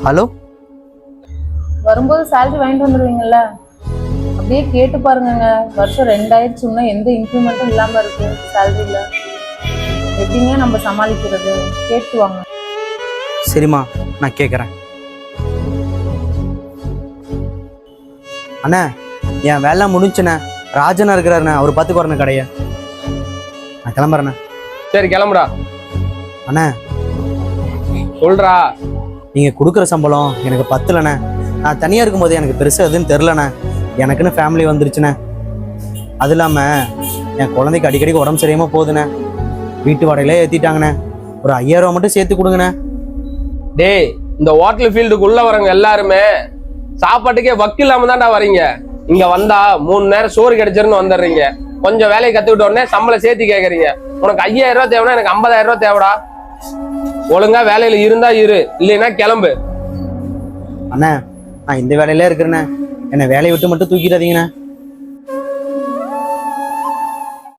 Hello, வரும்போது salary வாங்கிட்டு வந்துடுவீங்கல்ல, அப்படியே கேட்டு பாருங்கங்க. வருஷம் 2000 இன்னும் எந்த இன்க்ரிமெண்ட்டும் இல்லாம இருக்கு சேலரியில. எப்படிங்க நம்ம சமாளிக்கிறது? கேட்டு வாங்க. சரிம்மா, நான் கேட்குறேன். அண்ணா, என் வேலை முடிஞ்சுண்ணே. ராஜனா இருக்கிறாருண்ணே, அவர் பார்த்துக்குவாருண்ணே கடையை. நான் கிளம்புறேண்ணே. சரி கிளம்புடா. அண்ணா, சொல்றா. நீங்கள் கொடுக்குற சம்பளம் எனக்கு பத்தலண்ணே. நான் தனியாக இருக்கும்போது எனக்கு பெருசாக எதுன்னு தெரிலண்ணே. எனக்குன்னு ஃபேமிலி வந்துருச்சுண்ணே. அது இல்லாமல் என் குழந்தைக்கு அடிக்கடிக்கு உடம்பு சரியாமல் போகுதுண்ணே. வீட்டு வாடகையிலே ஏற்றிட்டாங்கண்ணே. ஒரு 5000 மட்டும் சேர்த்து கொடுங்கண்ணே. டேய், இந்த ஹோட்டல் ஃபீல்டுக்கு உள்ள வரவங்க எல்லாருமே சாப்பாட்டுக்கே வக்கு இல்லாம தான்டா வரீங்க. இங்க வந்தா 3 நேரம் சோறு கிடைச்சிருன்னு வந்துடுறீங்க. கொஞ்சம் வேலையை கத்துக்கிட்ட உடனே சம்பளம் சேர்த்து கேட்கறீங்க. உனக்கு 5000 ரூபாய் தேவைன்னா எனக்கு 50000 ரூபாய் தேவைடா. ஒழுங்கா வேலையில இருந்தா இரு, இல்லைன்னா கிளம்பு. அண்ணா, நான் இந்த வேலையிலே இருக்கிறேண்ணே. என்னை வேலையை விட்டு மட்டும் தூக்கிடாதீங்கண்ணே.